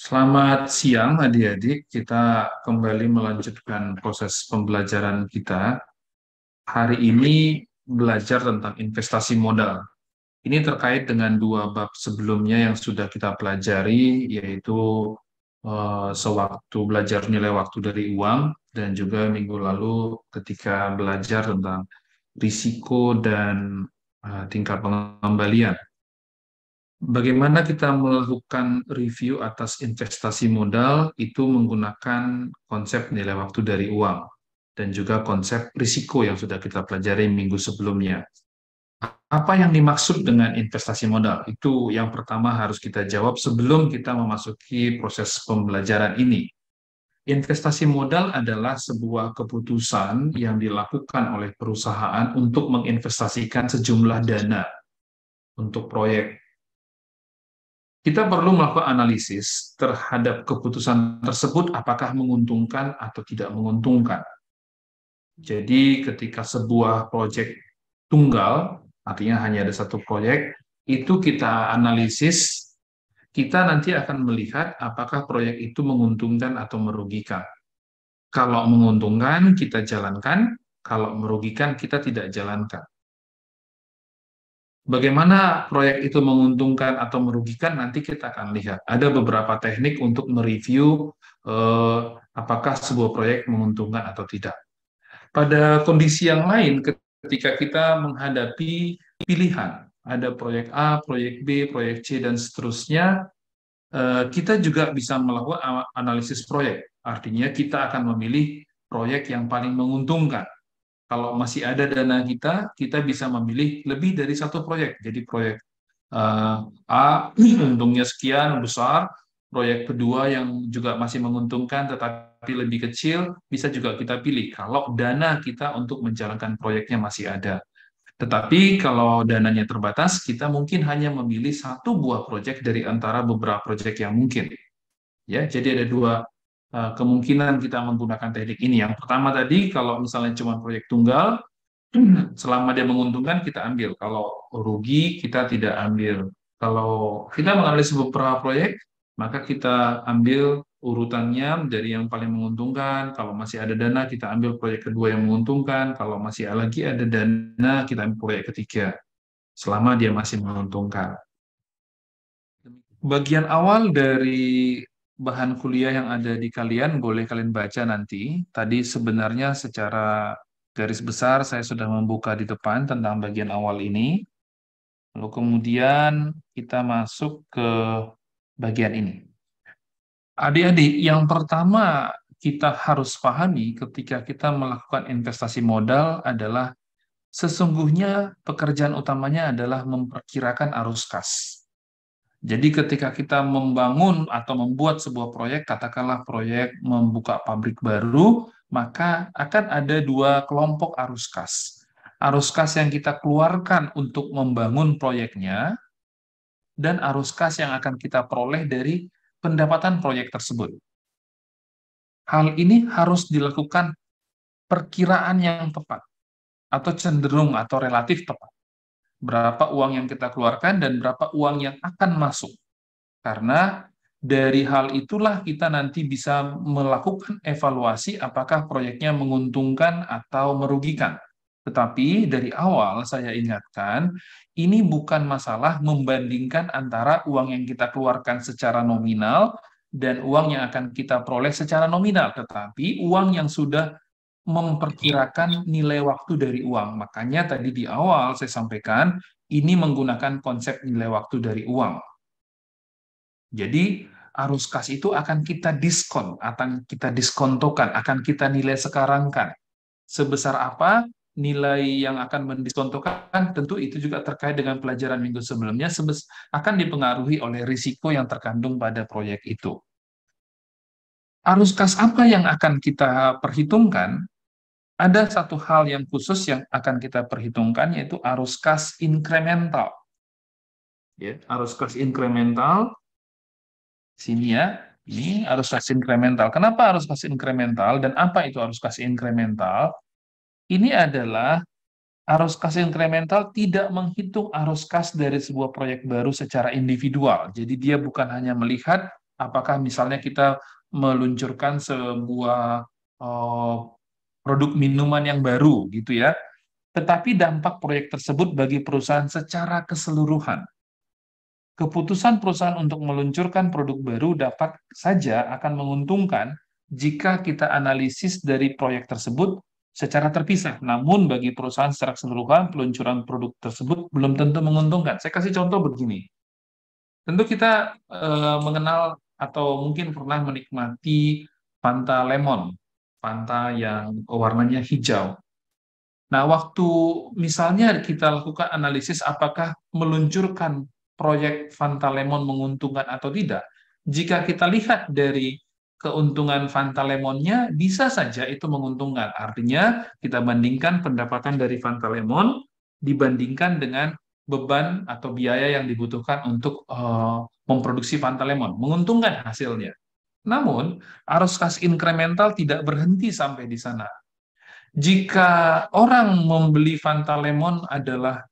Selamat siang adik-adik, kita kembali melanjutkan proses pembelajaran kita. Hari ini belajar tentang investasi modal. Ini terkait dengan dua bab sebelumnya yang sudah kita pelajari, yaitu sewaktu belajar nilai waktu dari uang, dan juga minggu lalu ketika belajar tentang risiko dan tingkat pengembalian. Bagaimana kita melakukan review atas investasi modal itu menggunakan konsep nilai waktu dari uang dan juga konsep risiko yang sudah kita pelajari minggu sebelumnya. Apa yang dimaksud dengan investasi modal? Itu yang pertama harus kita jawab sebelum kita memasuki proses pembelajaran ini. Investasi modal adalah sebuah keputusan yang dilakukan oleh perusahaan untuk menginvestasikan sejumlah dana untuk proyek. Kita perlu melakukan analisis terhadap keputusan tersebut apakah menguntungkan atau tidak menguntungkan. Jadi ketika sebuah proyek tunggal, artinya hanya ada satu proyek, itu kita analisis, kita nanti akan melihat apakah proyek itu menguntungkan atau merugikan. Kalau menguntungkan, kita jalankan, kalau merugikan, kita tidak jalankan. Bagaimana proyek itu menguntungkan atau merugikan, nanti kita akan lihat. Ada beberapa teknik untuk mereview apakah sebuah proyek menguntungkan atau tidak. Pada kondisi yang lain, ketika kita menghadapi pilihan, ada proyek A, proyek B, proyek C, dan seterusnya, kita juga bisa melakukan analisis proyek. Artinya kita akan memilih proyek yang paling menguntungkan. Kalau masih ada dana kita bisa memilih lebih dari satu proyek. Jadi proyek A untungnya sekian besar, proyek kedua yang juga masih menguntungkan tetapi lebih kecil, bisa juga kita pilih kalau dana kita untuk menjalankan proyeknya masih ada. Tetapi kalau dananya terbatas, kita mungkin hanya memilih satu buah proyek dari antara beberapa proyek yang mungkin. Ya, jadi ada dua kemungkinan kita menggunakan teknik ini. Yang pertama tadi, kalau misalnya cuma proyek tunggal, selama dia menguntungkan kita ambil. Kalau rugi kita tidak ambil. Kalau kita menganalisis beberapa proyek, maka kita ambil urutannya dari yang paling menguntungkan. Kalau masih ada dana, kita ambil proyek kedua yang menguntungkan. Kalau masih lagi ada dana, kita ambil proyek ketiga. Selama dia masih menguntungkan. Bagian awal dari bahan kuliah yang ada di kalian boleh kalian baca nanti. Tadi sebenarnya secara garis besar saya sudah membuka di depan tentang bagian awal ini. Lalu kemudian kita masuk ke bagian ini. Adik-adik, yang pertama kita harus pahami ketika kita melakukan investasi modal adalah sesungguhnya pekerjaan utamanya adalah memperkirakan arus kas. Jadi ketika kita membangun atau membuat sebuah proyek, katakanlah proyek membuka pabrik baru, maka akan ada dua kelompok arus kas. Arus kas yang kita keluarkan untuk membangun proyeknya, dan arus kas yang akan kita peroleh dari pendapatan proyek tersebut. Hal ini harus dilakukan perkiraan yang tepat, atau cenderung atau relatif tepat. Berapa uang yang kita keluarkan dan berapa uang yang akan masuk. Karena dari hal itulah kita nanti bisa melakukan evaluasi apakah proyeknya menguntungkan atau merugikan. Tetapi dari awal saya ingatkan, ini bukan masalah membandingkan antara uang yang kita keluarkan secara nominal dan uang yang akan kita peroleh secara nominal, tetapi uang yang sudah memperkirakan nilai waktu dari uang. Makanya tadi di awal saya sampaikan, ini menggunakan konsep nilai waktu dari uang. Jadi arus kas itu akan kita diskon, akan kita diskontokan, akan kita nilai sekarangkan. Sebesar apa nilai yang akan mendiskontokan, tentu itu juga terkait dengan pelajaran minggu sebelumnya, akan dipengaruhi oleh risiko yang terkandung pada proyek itu. Arus kas apa yang akan kita perhitungkan? Ada satu hal yang khusus yang akan kita perhitungkan, yaitu arus kas inkremental. Ya, arus kas inkremental, sini ya, ini arus kas inkremental. Kenapa arus kas inkremental dan apa itu arus kas inkremental? Ini adalah arus kas inkremental tidak menghitung arus kas dari sebuah proyek baru secara individual. Jadi dia bukan hanya melihat Apakah misalnya kita meluncurkan sebuah eh, produk minuman yang baru gitu ya, tetapi dampak proyek tersebut bagi perusahaan secara keseluruhan. Keputusan perusahaan untuk meluncurkan produk baru dapat saja akan menguntungkan jika kita analisis dari proyek tersebut secara terpisah. Namun bagi perusahaan secara keseluruhan, peluncuran produk tersebut belum tentu menguntungkan. Saya kasih contoh begini. Tentu kita mengenal atau mungkin pernah menikmati Fanta Lemon, Fanta yang warnanya hijau. Nah, waktu misalnya kita lakukan analisis apakah meluncurkan proyek Fanta Lemon menguntungkan atau tidak, jika kita lihat dari keuntungan Fanta Lemonnya, bisa saja itu menguntungkan. Artinya, kita bandingkan pendapatan dari Fanta Lemon dibandingkan dengan beban atau biaya yang dibutuhkan untuk memproduksi Fanta Lemon. Menguntungkan hasilnya. Namun, arus kas incremental tidak berhenti sampai di sana. Jika orang membeli Fanta Lemon adalah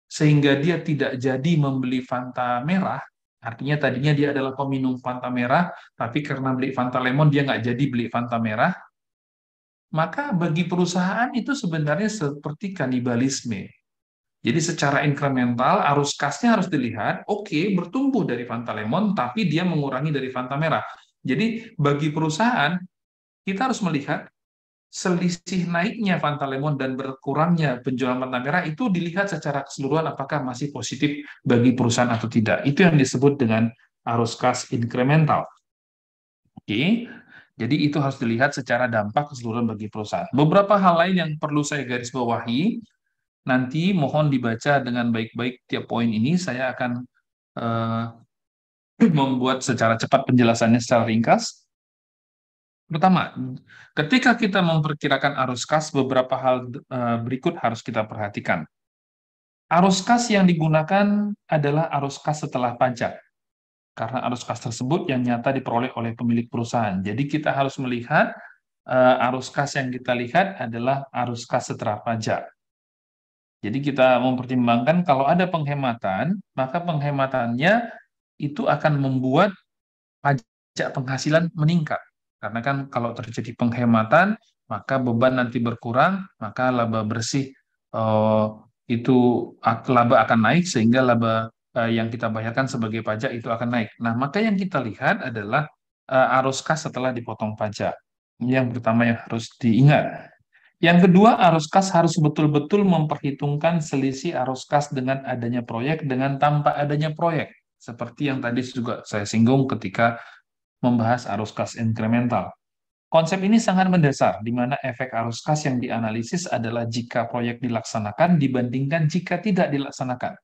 sehingga dia tidak jadi membeli Fanta merah, artinya tadinya dia adalah peminum Fanta merah, tapi karena beli Fanta Lemon dia nggak jadi beli Fanta merah, maka bagi perusahaan itu sebenarnya seperti kanibalisme. Jadi secara incremental arus kasnya harus dilihat, oke, bertumbuh dari Fanta Lemon, tapi dia mengurangi dari Fanta merah. Jadi bagi perusahaan, kita harus melihat selisih naiknya Fanta Lemon dan berkurangnya penjualan Fanta Merah itu dilihat secara keseluruhan apakah masih positif bagi perusahaan atau tidak. Itu yang disebut dengan arus kas incremental. Oke, jadi itu harus dilihat secara dampak keseluruhan bagi perusahaan. Beberapa hal lain yang perlu saya garis bawahi, nanti mohon dibaca dengan baik-baik tiap poin ini. Saya akan eh, membuat secara cepat penjelasannya secara ringkas. Pertama, ketika kita memperkirakan arus kas, beberapa hal berikut harus kita perhatikan. Arus kas yang digunakan adalah arus kas setelah pajak, karena arus kas tersebut yang nyata diperoleh oleh pemilik perusahaan. Jadi kita harus melihat arus kas yang kita lihat adalah arus kas setelah pajak. Jadi kita mempertimbangkan kalau ada penghematan, maka penghematannya itu akan membuat pajak penghasilan meningkat. Karena kan kalau terjadi penghematan, maka beban nanti berkurang, maka laba bersih eh, itu laba akan naik sehingga laba yang kita bayarkan sebagai pajak itu akan naik. Nah, maka yang kita lihat adalah arus kas setelah dipotong pajak. Ini yang pertama yang harus diingat. Yang kedua, arus kas harus betul-betul memperhitungkan selisih arus kas dengan adanya proyek dengan tanpa adanya proyek. Seperti yang tadi juga saya singgung ketika membahas arus kas incremental. Konsep ini sangat mendasar, di mana efek arus kas yang dianalisis adalah jika proyek dilaksanakan dibandingkan jika tidak dilaksanakan.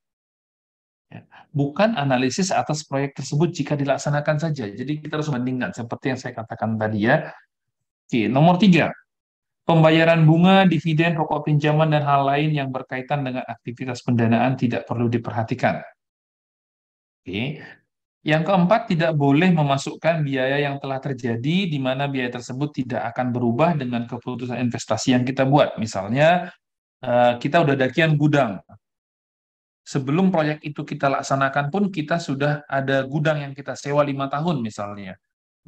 Ya. Bukan analisis atas proyek tersebut jika dilaksanakan saja. Jadi kita harus membandingkan, seperti yang saya katakan tadi ya. Oke, nomor 3. Pembayaran bunga, dividen, pokok pinjaman, dan hal lain yang berkaitan dengan aktivitas pendanaan tidak perlu diperhatikan. Oke. Yang keempat, tidak boleh memasukkan biaya yang telah terjadi, di mana biaya tersebut tidak akan berubah dengan keputusan investasi yang kita buat. Misalnya, kita udah dakian gudang. Sebelum proyek itu kita laksanakan pun, kita sudah ada gudang yang kita sewa 5 tahun misalnya.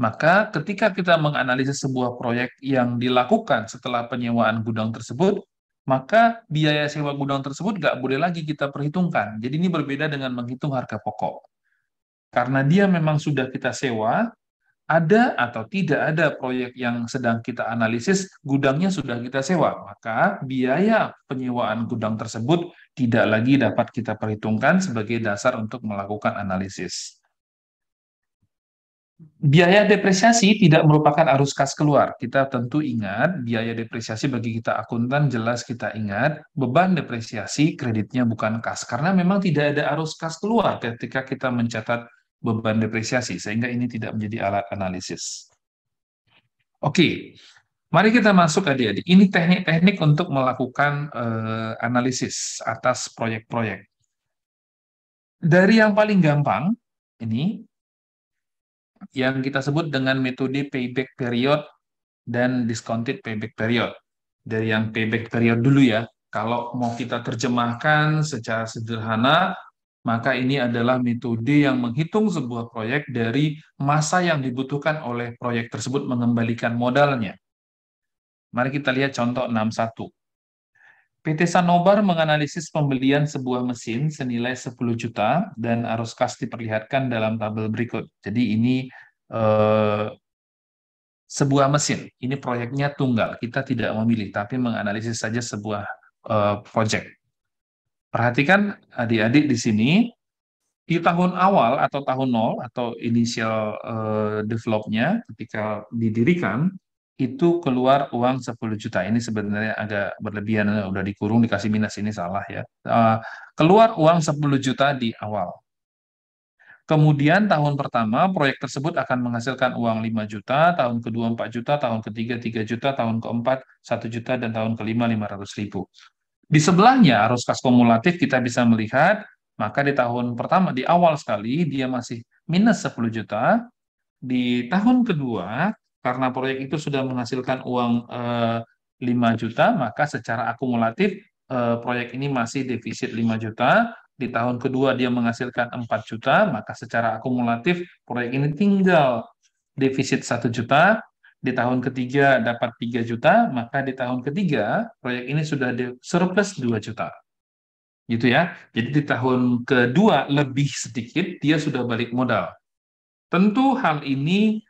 Maka ketika kita menganalisis sebuah proyek yang dilakukan setelah penyewaan gudang tersebut, maka biaya sewa gudang tersebut nggak boleh lagi kita perhitungkan. Jadi ini berbeda dengan menghitung harga pokok. Karena dia memang sudah kita sewa, ada atau tidak ada proyek yang sedang kita analisis, gudangnya sudah kita sewa, maka biaya penyewaan gudang tersebut tidak lagi dapat kita perhitungkan sebagai dasar untuk melakukan analisis. Biaya depresiasi tidak merupakan arus kas keluar. Kita tentu ingat, biaya depresiasi bagi kita akuntan jelas kita ingat, beban depresiasi kreditnya bukan kas. Karena memang tidak ada arus kas keluar ketika kita mencatat beban depresiasi, sehingga ini tidak menjadi alat analisis. Oke, mari kita masuk adik-adik. Ini teknik-teknik untuk melakukan analisis atas proyek-proyek. Dari yang paling gampang, ini yang kita sebut dengan metode payback period dan discounted payback period. Dari yang payback period dulu ya, kalau mau kita terjemahkan secara sederhana, maka ini adalah metode yang menghitung sebuah proyek dari masa yang dibutuhkan oleh proyek tersebut mengembalikan modalnya. Mari kita lihat contoh 61. PT Sanobar menganalisis pembelian sebuah mesin senilai 10 juta dan arus kas diperlihatkan dalam tabel berikut. Jadi ini eh, sebuah mesin. Ini proyeknya tunggal. Kita tidak memilih, tapi menganalisis saja sebuah proyek. Perhatikan adik-adik di sini, di tahun awal atau tahun nol atau initial developnya ketika didirikan, itu keluar uang 10 juta. Ini sebenarnya agak berlebihan, udah dikurung, dikasih minus, ini salah ya. Keluar uang 10 juta di awal. Kemudian tahun pertama proyek tersebut akan menghasilkan uang 5 juta, tahun kedua 4 juta, tahun ketiga 3 juta, tahun keempat 1 juta, dan tahun kelima 500.000. Di sebelahnya arus kas kumulatif kita bisa melihat, maka di tahun pertama, di awal sekali dia masih minus 10 juta, di tahun kedua karena proyek itu sudah menghasilkan uang 5 juta, maka secara akumulatif proyek ini masih defisit 5 juta. Di tahun kedua dia menghasilkan 4 juta, maka secara akumulatif proyek ini tinggal defisit 1 juta. Di tahun ketiga dapat 3 juta, maka di tahun ketiga proyek ini sudah surplus 2 juta. Gitu ya. Jadi di tahun kedua lebih sedikit dia sudah balik modal. Tentu hal ini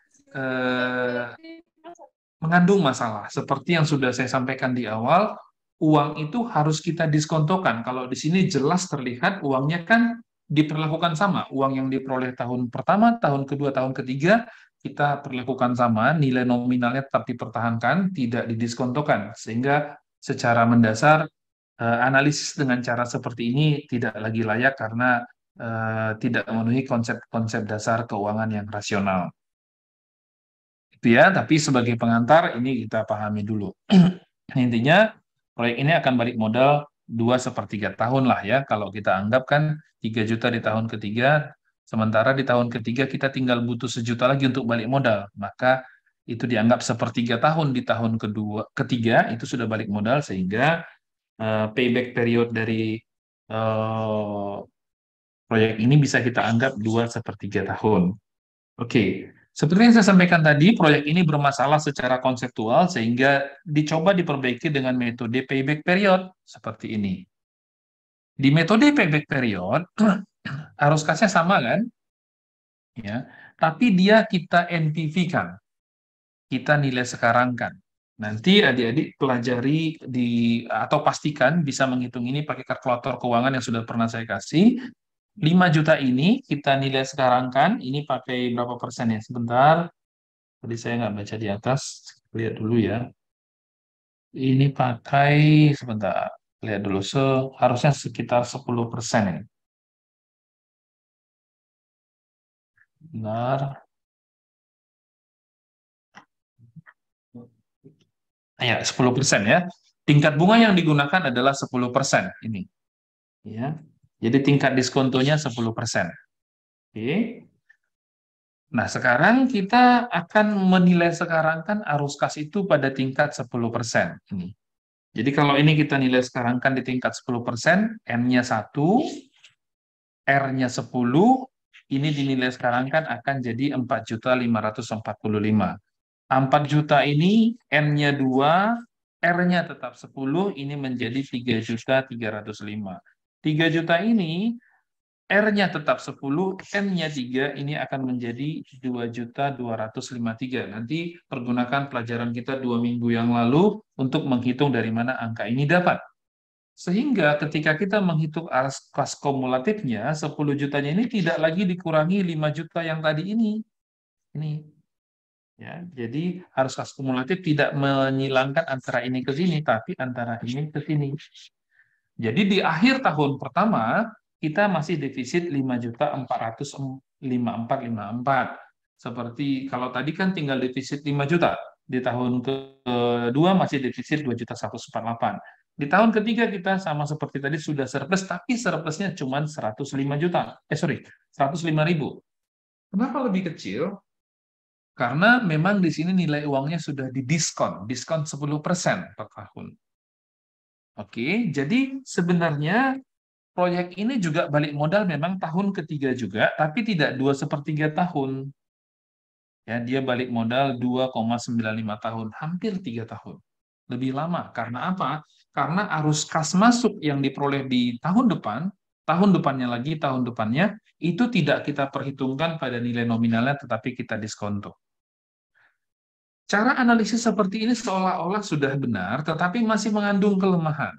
mengandung masalah. Seperti yang sudah saya sampaikan di awal, uang itu harus kita diskontokan. Kalau di sini jelas terlihat uangnya kan diperlakukan sama. Uang yang diperoleh tahun pertama, tahun kedua, tahun ketiga, kita perlakukan sama, nilai nominalnya tetap dipertahankan, tidak didiskontokan. Sehingga secara mendasar, analisis dengan cara seperti ini tidak lagi layak karena tidak memenuhi konsep-konsep dasar keuangan yang rasional. Itu ya, tapi sebagai pengantar ini kita pahami dulu. Intinya proyek ini akan balik modal 2/3 tahun lah ya. Kalau kita anggap kan 3 juta di tahun ketiga, sementara di tahun ketiga kita tinggal butuh 1 juta lagi untuk balik modal. Maka itu dianggap 1/3 tahun di tahun ketiga itu sudah balik modal, sehingga payback period dari proyek ini bisa kita anggap 2/3 tahun. Oke, seperti yang saya sampaikan tadi, proyek ini bermasalah secara konseptual sehingga dicoba diperbaiki dengan metode payback period seperti ini. Di metode payback period, arus kasnya sama kan? Ya, tapi dia kita NPV-kan, kita nilai sekarangkan. Nanti adik-adik pelajari atau pastikan bisa menghitung ini pakai kalkulator keuangan yang sudah pernah saya kasih. 5 juta ini kita nilai sekarangkan, ini pakai berapa persen ya? Sebentar, tadi saya nggak baca di atas, lihat dulu ya. Ini pakai, sebentar, lihat dulu, harusnya sekitar 10% ya. Benar. Ya, 10% ya. Tingkat bunga yang digunakan adalah 10% ini. Ya. Jadi tingkat diskontonya 10%. Oke. Nah, sekarang kita akan menilai sekarang kan arus kas itu pada tingkat 10% ini. Jadi kalau ini kita nilai sekarang kan di tingkat 10%, N-nya 1, R-nya 10, ini dinilai sekarang kan akan jadi 4.545. 4 juta ini N-nya 2, R-nya tetap 10, ini menjadi 3.305. 3 juta ini R-nya tetap 10, N-nya 3, ini akan menjadi 2.253. Nanti pergunakan pelajaran kita 2 minggu yang lalu untuk menghitung dari mana angka ini dapat. Sehingga ketika kita menghitung arus kas kumulatifnya, 10 jutanya ini tidak lagi dikurangi 5 juta yang tadi ini. Ini. Ya, jadi arus kas kumulatif tidak menyilangkan antara ini ke sini, tapi antara ini ke sini. Jadi di akhir tahun pertama, kita masih defisit 5.454.54. Seperti kalau tadi kan tinggal defisit 5 juta. Di tahun kedua masih defisit 2.148. Di tahun ketiga kita sama seperti tadi sudah surplus, tapi surplusnya cuma 105 juta. 105.000. Kenapa lebih kecil? Karena memang di sini nilai uangnya sudah didiskon, diskon 10% per tahun. Oke, jadi sebenarnya proyek ini juga balik modal memang tahun ketiga juga, tapi tidak 2/3 tahun. Ya, dia balik modal 2,95 tahun, hampir 3 tahun. Lebih lama. Karena apa? Karena arus kas masuk yang diperoleh di tahun depan, tahun depannya lagi, tahun depannya, itu tidak kita perhitungkan pada nilai nominalnya, tetapi kita diskonto. Cara analisis seperti ini seolah-olah sudah benar, tetapi masih mengandung kelemahan.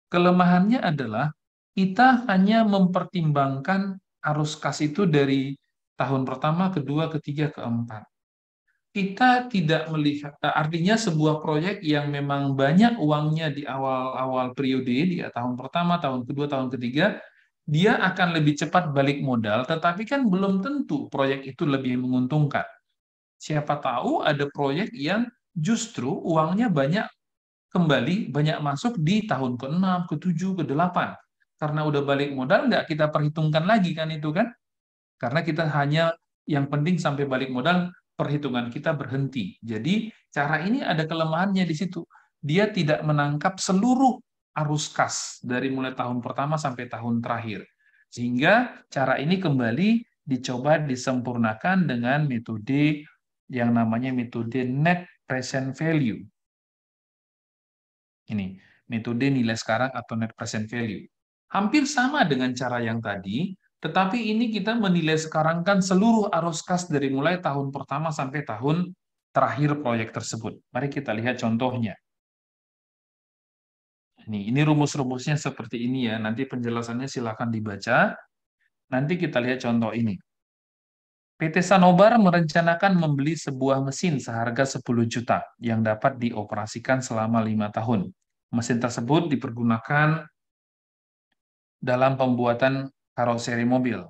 Kelemahannya adalah kita hanya mempertimbangkan arus kas itu dari tahun pertama, kedua, ketiga, keempat. Kita tidak melihat, artinya sebuah proyek yang memang banyak uangnya di awal-awal periode, di tahun pertama, tahun kedua, tahun ketiga, dia akan lebih cepat balik modal, tetapi kan belum tentu proyek itu lebih menguntungkan. Siapa tahu ada proyek yang justru uangnya banyak kembali, banyak masuk di tahun ke-6, ke-7, ke-8. Karena udah balik modal, nggak kita perhitungkan lagi kan itu kan? Karena kita hanya yang penting sampai balik modal, perhitungan kita berhenti. Jadi cara ini ada kelemahannya di situ. Dia tidak menangkap seluruh arus kas dari mulai tahun pertama sampai tahun terakhir. Sehingga cara ini kembali dicoba disempurnakan dengan metode yang namanya metode net present value. Ini, metode nilai sekarang atau net present value. Hampir sama dengan cara yang tadi, tetapi ini kita menilai sekarang kan seluruh arus kas dari mulai tahun pertama sampai tahun terakhir proyek tersebut. Mari kita lihat contohnya. Ini rumus-rumusnya seperti ini ya. Nanti penjelasannya silakan dibaca. Nanti kita lihat contoh ini. PT Sanobar merencanakan membeli sebuah mesin seharga 10 juta yang dapat dioperasikan selama 5 tahun. Mesin tersebut dipergunakan dalam pembuatan karoseri mobil.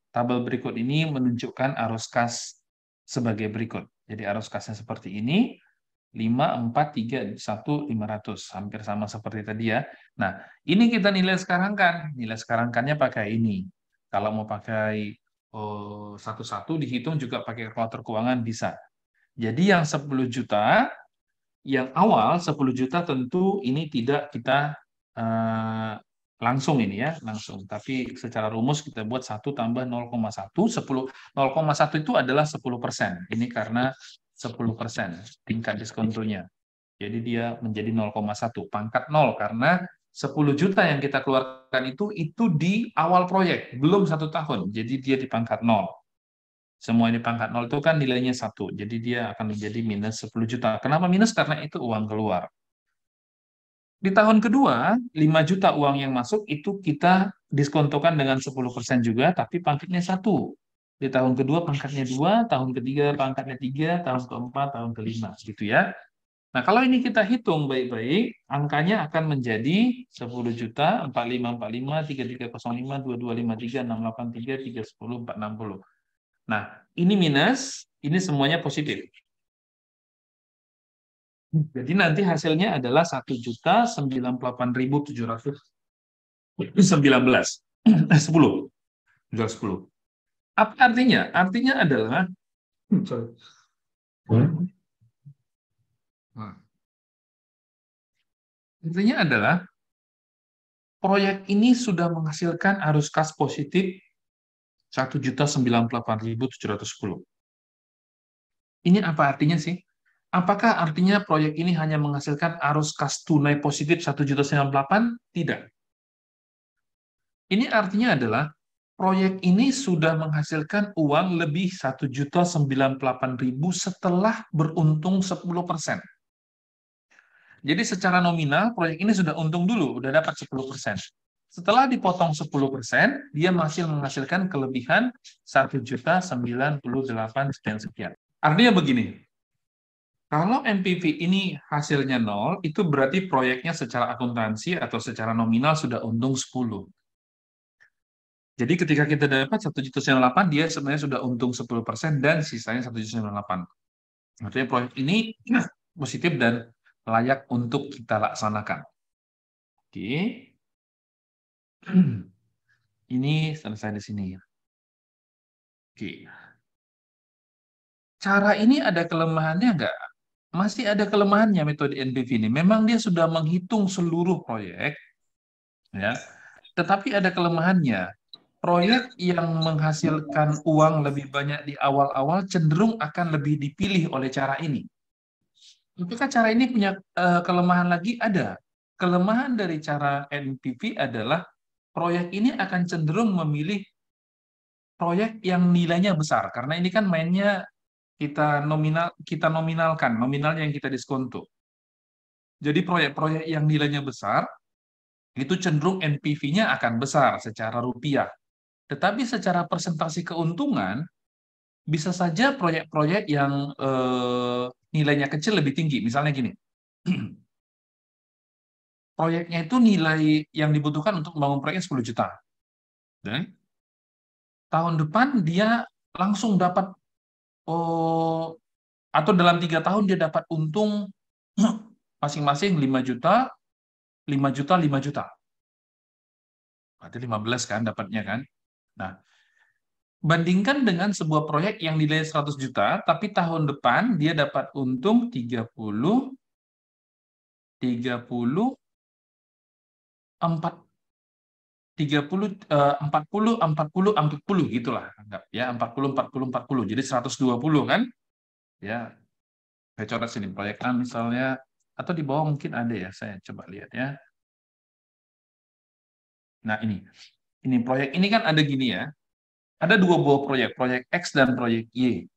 Tabel berikut ini menunjukkan arus kas sebagai berikut. Jadi arus kasnya seperti ini, 5, 4, 3, 1, 500. Hampir sama seperti tadi ya. Nah, ini kita nilai sekarang kan. Nilai sekarangkannya pakai ini. Kalau mau pakai satu-satu dihitung juga pakai kalkulator keuangan bisa. Jadi yang 10 juta, yang awal 10 juta tentu ini tidak kita langsung ini ya, langsung. Tapi secara rumus kita buat 1 tambah 0,1, 10, 0,1 itu adalah 10%. Ini karena 10% tingkat diskontonya. Jadi dia menjadi 0,1, pangkat 0 karena 10 juta yang kita keluarkan itu di awal proyek, belum 1 tahun. Jadi dia di pangkat 0. Semua ini pangkat 0 itu kan nilainya 1. Jadi dia akan menjadi minus 10 juta. Kenapa minus? Karena itu uang keluar. Di tahun kedua, 5 juta uang yang masuk itu kita diskontokan dengan 10% juga, tapi pangkatnya 1. Di tahun kedua pangkatnya 2, tahun ketiga pangkatnya 3, tahun keempat, tahun kelima. Gitu ya. Nah, kalau ini kita hitung baik-baik, angkanya akan menjadi 10 juta, 4545, 3305, 2253, 683, 310, 460. Nah, ini minus, ini semuanya positif. Jadi nanti hasilnya adalah 1.098.719. 10. 10. Apa artinya? Artinya adalah Intinya adalah proyek ini sudah menghasilkan arus kas positif 1.098.710. Ini apa artinya sih? Apakah artinya proyek ini hanya menghasilkan arus kas tunai positif 1.098? Tidak. Ini artinya adalah proyek ini sudah menghasilkan uang lebih 1.098.000 setelah beruntung 10%. Jadi secara nominal, proyek ini sudah untung dulu, udah dapat 10%. Setelah dipotong 10%, dia masih menghasilkan kelebihan 1.098 sekian. Artinya begini, kalau NPV ini hasilnya 0, itu berarti proyeknya secara akuntansi atau secara nominal sudah untung 10. Jadi ketika kita dapat 1.098, dia sebenarnya sudah untung 10% dan sisanya 1.098. Artinya proyek ini positif dan layak untuk kita laksanakan. Oke. Ini selesai di sini. Oke. Cara ini ada kelemahannya nggak? Masih ada kelemahannya metode NPV ini. Memang dia sudah menghitung seluruh proyek, ya. Tetapi ada kelemahannya. Proyek yang menghasilkan uang lebih banyak di awal-awal cenderung akan lebih dipilih oleh cara ini. Apakah cara ini punya kelemahan lagi? Ada. Kelemahan dari cara NPV adalah proyek ini akan cenderung memilih proyek yang nilainya besar karena ini kan mainnya kita nominalkan, nominal yang kita diskonto. Jadi proyek-proyek yang nilainya besar itu cenderung NPV-nya akan besar secara rupiah. Tetapi secara persentase keuntungan bisa saja proyek-proyek yang nilainya kecil lebih tinggi. Misalnya gini, proyeknya itu nilai yang dibutuhkan untuk membangun proyeknya 10 juta. Dan tahun depan dia langsung dapat, oh, atau dalam 3 tahun dia dapat untung masing-masing 5 juta, 5 juta, 5 juta. Berarti 15 kan dapatnya kan. Nah, bandingkan dengan sebuah proyek yang nilai 100 juta, tapi tahun depan dia dapat untung 30, 30, 4, 30, 40, 40, 40 gitulah. Anggap ya, 40, 40, 40. Jadi 120 kan? Ya, saya coret sini proyek A misalnya, atau di bawah mungkin ada ya, saya coba lihat ya. Nah, ini proyek ini kan ada gini ya. Ada dua buah proyek, proyek X dan proyek Y.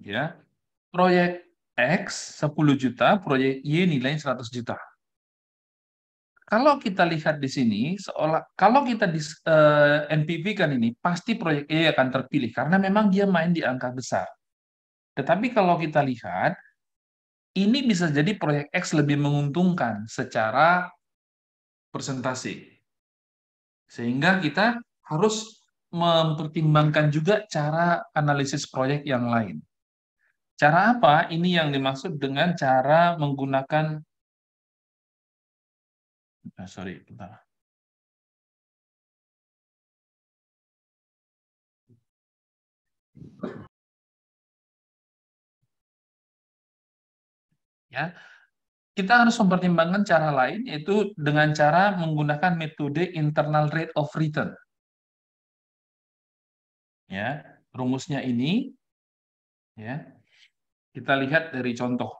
Ya. Proyek X 10 juta, proyek Y nilainya 100 juta. Kalau kita lihat di sini, kalau kita di NPV kan ini, pasti proyek Y akan terpilih karena memang dia main di angka besar. Tetapi kalau kita lihat, ini bisa jadi proyek X lebih menguntungkan secara persentase. Sehingga kita harus mempertimbangkan juga cara analisis proyek yang lain. Cara apa? Ini yang dimaksud dengan cara menggunakan, sorry, bentar. Ya, kita harus mempertimbangkan cara lain, yaitu dengan cara menggunakan metode internal rate of return. Ya, rumusnya ini, ya, kita lihat dari contoh.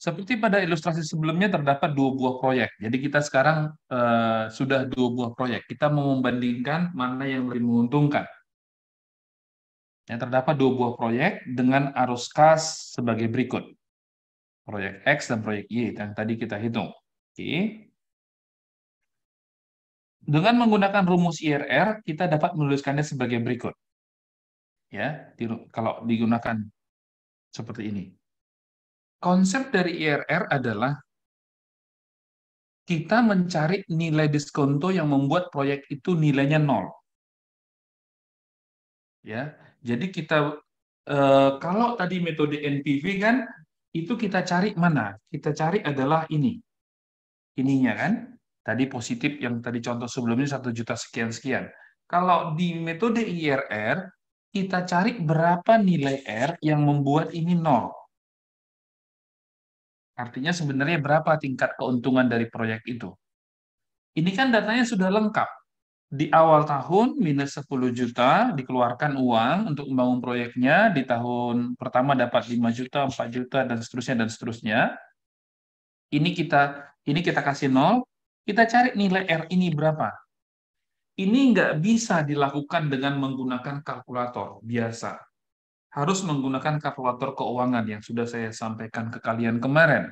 Seperti pada ilustrasi sebelumnya terdapat dua buah proyek. Jadi kita sekarang sudah dua buah proyek. Kita mau membandingkan mana yang lebih menguntungkan. Yang terdapat dua buah proyek dengan arus kas sebagai berikut. Proyek X dan proyek Y yang tadi kita hitung. Oke. Dengan menggunakan rumus IRR, kita dapat menuliskannya sebagai berikut. Ya, kalau digunakan seperti ini. Konsep dari IRR adalah kita mencari nilai diskonto yang membuat proyek itu nilainya 0. Ya, jadi kita kalau tadi metode NPV kan itu kita cari mana? Kita cari adalah ininya kan? Tadi positif yang tadi contoh sebelumnya 1 juta sekian-sekian. Kalau di metode IRR kita cari berapa nilai R yang membuat ini 0. Artinya sebenarnya berapa tingkat keuntungan dari proyek itu. Ini kan datanya sudah lengkap. Di awal tahun minus 10 juta dikeluarkan uang untuk membangun proyeknya, di tahun pertama dapat 5 juta, 4 juta dan seterusnya dan seterusnya. Ini kita kasih 0, kita cari nilai R ini berapa. Ini nggak bisa dilakukan dengan menggunakan kalkulator biasa. Harus menggunakan kalkulator keuangan yang sudah saya sampaikan ke kalian kemarin.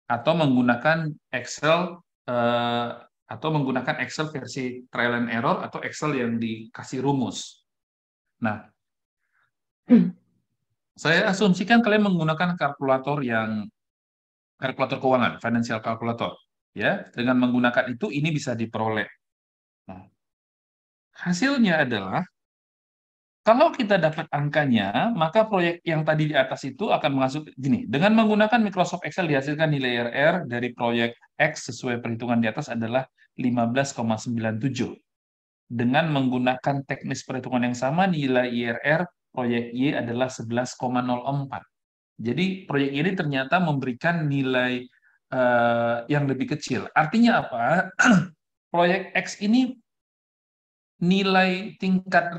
Atau menggunakan Excel versi trial and error atau Excel yang dikasih rumus. Nah, saya asumsikan kalian menggunakan kalkulator keuangan, financial calculator, ya. Dengan menggunakan itu ini bisa diperoleh. Nah, hasilnya adalah kalau kita dapat angkanya, maka proyek yang tadi di atas itu akan masuk gini. Dengan menggunakan Microsoft Excel dihasilkan nilai IRR dari proyek X sesuai perhitungan di atas adalah 15,97. Dengan menggunakan teknis perhitungan yang sama, nilai IRR proyek Y adalah 11,04. Jadi proyek ini ternyata memberikan nilai yang lebih kecil. Artinya apa? Proyek X ini nilai tingkat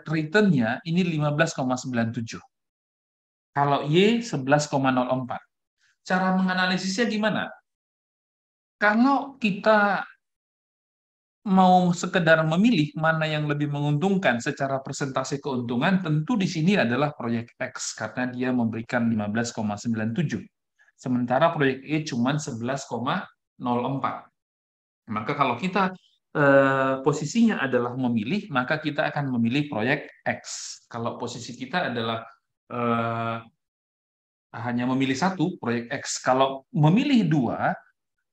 return-nya ini 15,97. Kalau Y 11,04. Cara menganalisisnya gimana? Kalau kita mau sekedar memilih mana yang lebih menguntungkan secara persentase keuntungan, tentu di sini adalah proyek X karena dia memberikan 15,97. Sementara proyek E cuma 11,04. Maka kalau kita posisinya adalah memilih, maka kita akan memilih proyek X. Kalau posisi kita adalah hanya memilih satu, proyek X. Kalau memilih dua,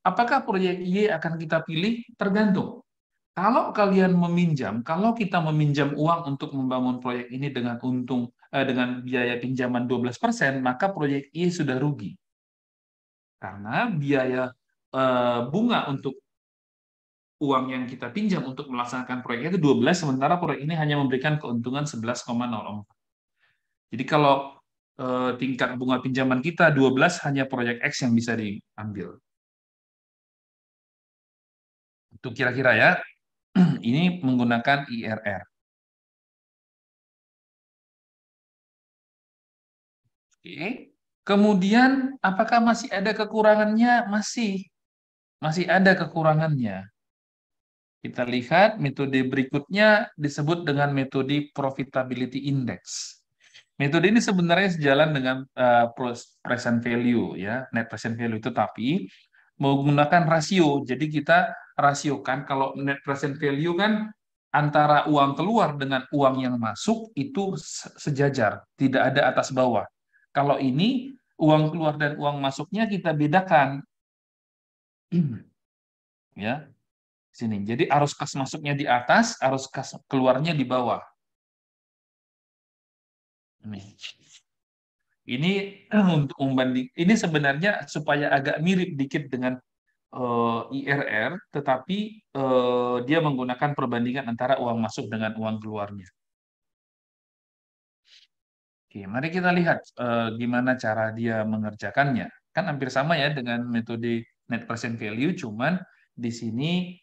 apakah proyek Y akan kita pilih? Tergantung. Kalau kalian meminjam, kalau kita meminjam uang untuk membangun proyek ini dengan dengan biaya pinjaman 12%, maka proyek Y sudah rugi. Karena biaya bunga untuk uang yang kita pinjam untuk melaksanakan proyek itu 12, sementara proyek ini hanya memberikan keuntungan 11,04. Jadi kalau tingkat bunga pinjaman kita 12, hanya proyek X yang bisa diambil. Itu kira-kira ya. Ini menggunakan IRR. Oke. Kemudian, apakah masih ada kekurangannya? Masih ada kekurangannya. Kita lihat metode berikutnya disebut dengan metode profitability index. Metode ini sebenarnya sejalan dengan present value, ya, net present value, tetapi menggunakan rasio. Jadi kita rasiokan kalau net present value kan antara uang keluar dengan uang yang masuk itu sejajar, tidak ada atas bawah. Kalau ini uang keluar dan uang masuknya kita bedakan. Ya, sini. Jadi arus kas masuknya di atas, arus kas keluarnya di bawah. Ini untuk membanding, ini sebenarnya supaya agak mirip dikit dengan IRR, tetapi dia menggunakan perbandingan antara uang masuk dengan uang keluarnya. Oke, mari kita lihat gimana cara dia mengerjakannya. Kan hampir sama ya dengan metode net present value, cuman di sini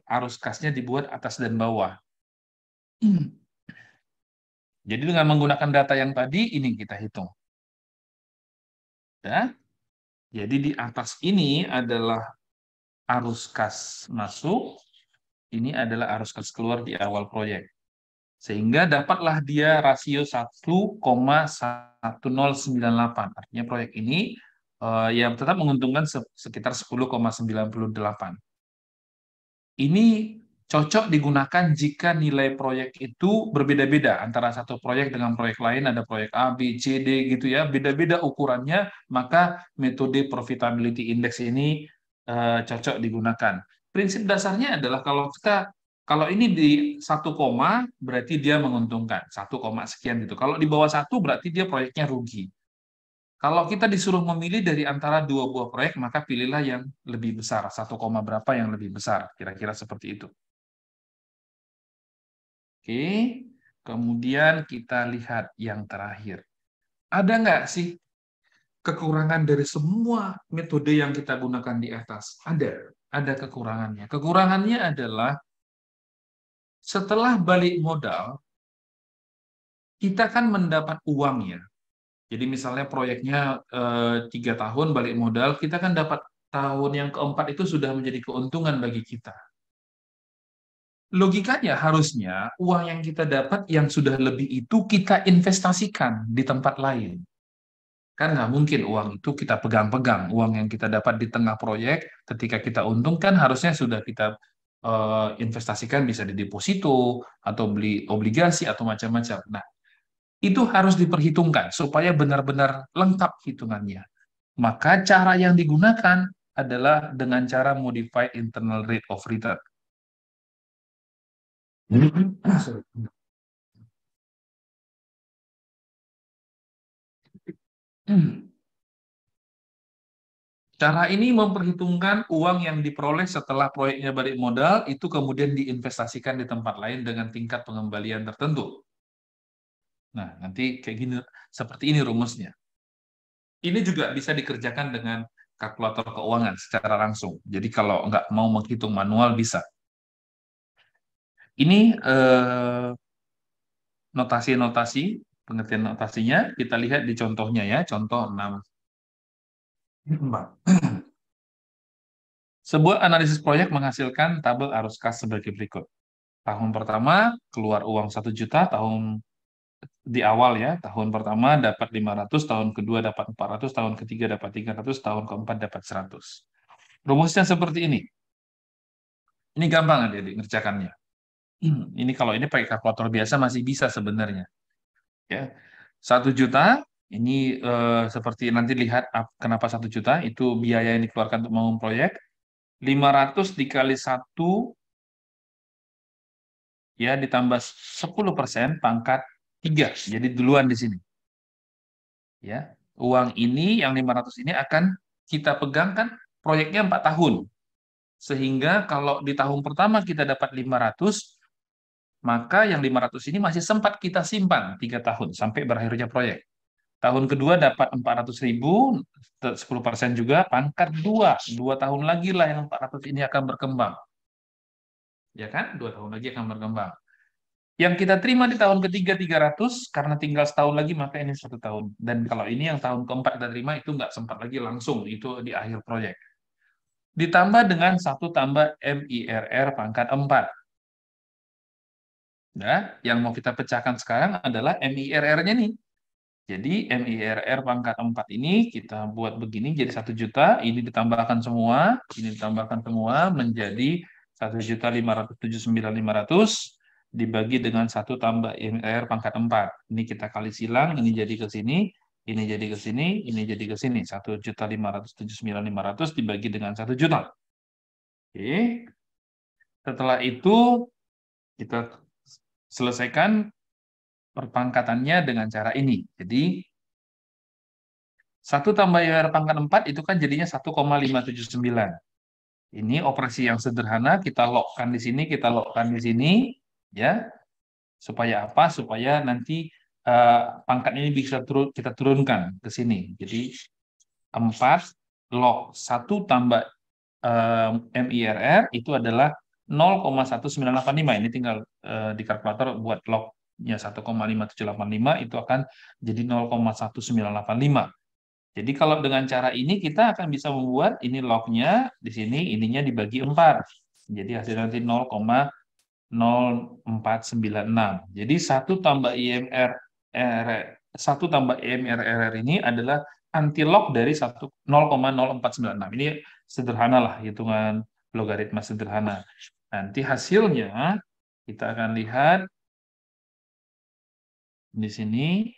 arus kasnya dibuat atas dan bawah. Jadi dengan menggunakan data yang tadi, ini kita hitung. Ya. Jadi di atas ini adalah arus kas masuk, ini adalah arus kas keluar di awal proyek. Sehingga dapatlah dia rasio 1,1098. Artinya proyek ini yang tetap menguntungkan sekitar 10,98. Ini cocok digunakan jika nilai proyek itu berbeda-beda antara satu proyek dengan proyek lain, ada proyek A, B, C, D gitu ya, beda-beda ukurannya, maka metode profitability index ini cocok digunakan. Prinsip dasarnya adalah kalau ini di 1 koma berarti dia menguntungkan 1, sekian gitu. Kalau di bawah 1 berarti dia proyeknya rugi. Kalau kita disuruh memilih dari antara dua buah proyek, maka pilihlah yang lebih besar, 1, berapa yang lebih besar, kira-kira seperti itu. Oke, kemudian kita lihat yang terakhir. Ada nggak sih kekurangan dari semua metode yang kita gunakan di atas? Ada kekurangannya. Kekurangannya adalah setelah balik modal, kita kan mendapat uang ya. Jadi misalnya proyeknya 3 tahun balik modal, kita kan dapat tahun yang keempat itu sudah menjadi keuntungan bagi kita. Logikanya harusnya uang yang kita dapat yang sudah lebih itu kita investasikan di tempat lain. Kan nggak mungkin uang itu kita pegang-pegang. Uang yang kita dapat di tengah proyek, ketika kita untung kan harusnya sudah kita investasikan bisa di deposito, atau beli obligasi, atau macam-macam. Nah, itu harus diperhitungkan supaya benar-benar lengkap hitungannya. Maka cara yang digunakan adalah dengan cara modified internal rate of return. Cara ini memperhitungkan uang yang diperoleh setelah proyeknya balik modal itu kemudian diinvestasikan di tempat lain dengan tingkat pengembalian tertentu. Nah, nanti kayak gini, seperti ini rumusnya. Ini juga bisa dikerjakan dengan kalkulator keuangan secara langsung. Jadi kalau nggak mau menghitung manual bisa. Ini notasi-notasi, pengertian notasinya, kita lihat di contohnya ya, contoh 6. Sebuah analisis proyek menghasilkan tabel arus kas sebagai berikut. Tahun pertama keluar uang 1 juta, di awal ya, tahun pertama dapat 500, tahun kedua dapat 400, tahun ketiga dapat 300, tahun keempat dapat 100. Rumusnya seperti ini. Ini gampang adik-adik ngerjakannya. Ini kalau ini pakai kalkulator biasa masih bisa sebenarnya. Ya, 1 juta ini seperti nanti lihat kenapa 1 juta itu biaya yang dikeluarkan untuk membangun proyek. 500 dikali 1 ya ditambah 10% pangkat 3. Jadi duluan di sini. Ya, uang ini yang 500 ini akan kita pegang kan proyeknya 4 tahun. Sehingga kalau di tahun pertama kita dapat 500, maka yang 500 ini masih sempat kita simpan 3 tahun sampai berakhirnya proyek. Tahun kedua dapat 400.000, 10% juga, pangkat 2. 2 tahun lagi lah yang 400 ini akan berkembang. Ya kan? 2 tahun lagi akan berkembang. Yang kita terima di tahun ketiga 300, karena tinggal setahun lagi, maka ini 1 tahun. Dan kalau ini yang tahun keempat kita terima, itu nggak sempat lagi langsung, itu di akhir proyek. Ditambah dengan 1 tambah MIRR pangkat 4. Nah, yang mau kita pecahkan sekarang adalah MIRR-nya nih. Jadi MIRR pangkat 4 ini kita buat begini jadi 1 juta, ini ditambahkan semua, ini ditambahkan semua menjadi 1.579.500 dibagi dengan 1 tambah MIRR pangkat 4. Ini kita kali silang, ini jadi ke sini, ini jadi ke sini, ini jadi ke sini. 1.579.500 dibagi dengan 1 juta. Oke. Setelah itu kita selesaikan perpangkatannya dengan cara ini. Jadi 1 tambah IR pangkat 4 itu kan jadinya 1,579. Ini operasi yang sederhana, kita lockkan di sini, kita lockkan di sini, ya. Supaya apa? Supaya nanti pangkat ini bisa kita turunkan ke sini. Jadi 4 log 1 tambah MIRR itu adalah 0,1985. Ini tinggal di kalkulator buat lognya 1,5785 itu akan jadi 0,1985. Jadi kalau dengan cara ini kita akan bisa membuat ini lognya di sini, ininya dibagi 4. Jadi hasilnya nanti 0,0496. Jadi 1 tambah IMRR ini adalah antilog dari 0,0496. Ini sederhana lah, hitungan logaritma sederhana. Nanti hasilnya kita akan lihat di sini.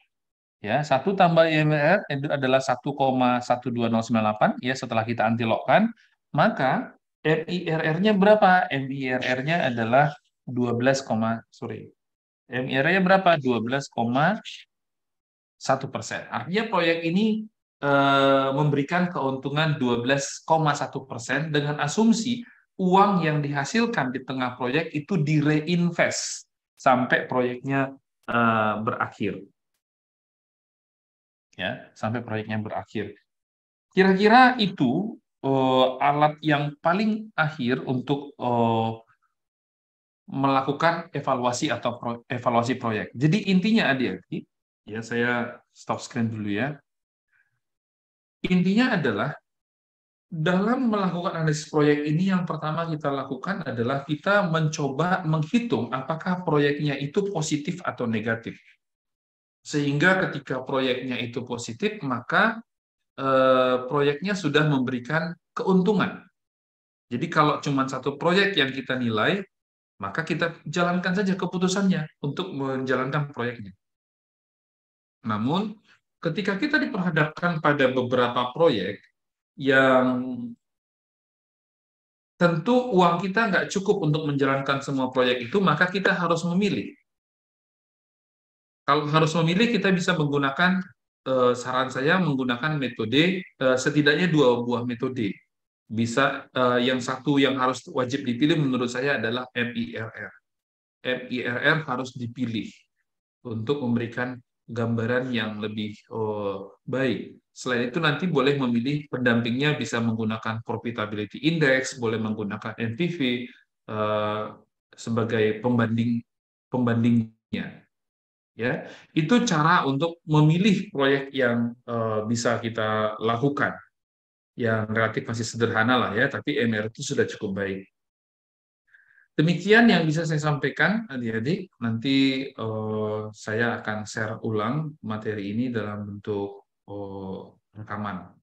Ya, 1 tambah IMR itu adalah 1,12098 ya setelah kita antilogkan, maka MIRR-nya berapa? MIRR-nya adalah 12, MIRR-nya berapa? 12,1%. Artinya proyek ini memberikan keuntungan 12,1% dengan asumsi uang yang dihasilkan di tengah proyek itu direinvest sampai proyeknya berakhir. Ya, sampai proyeknya berakhir. Kira-kira itu alat yang paling akhir untuk melakukan evaluasi atau evaluasi proyek. Jadi intinya adik-adik, ya saya stop screen dulu ya. Intinya adalah dalam melakukan analisis proyek ini yang pertama kita lakukan adalah kita mencoba menghitung apakah proyeknya itu positif atau negatif. Sehingga ketika proyeknya itu positif, maka proyeknya sudah memberikan keuntungan. Jadi kalau cuma satu proyek yang kita nilai, maka kita jalankan saja keputusannya untuk menjalankan proyeknya. Namun, ketika kita diperhadapkan pada beberapa proyek yang tentu uang kita nggak cukup untuk menjalankan semua proyek itu, maka kita harus memilih. Kalau harus memilih, kita bisa menggunakan, saran saya menggunakan metode, setidaknya 2 buah metode. Bisa yang satu yang harus wajib dipilih menurut saya adalah MIRR. MIRR harus dipilih untuk memberikan gambaran yang lebih baik. Selain itu nanti boleh memilih pendampingnya bisa menggunakan profitability index, boleh menggunakan NPV sebagai pembandingnya. Ya, itu cara untuk memilih proyek yang bisa kita lakukan, yang relatif masih sederhana lah ya, tapi MR itu sudah cukup baik. Demikian yang bisa saya sampaikan, adik-adik. Nanti saya akan share ulang materi ini dalam bentuk rekaman.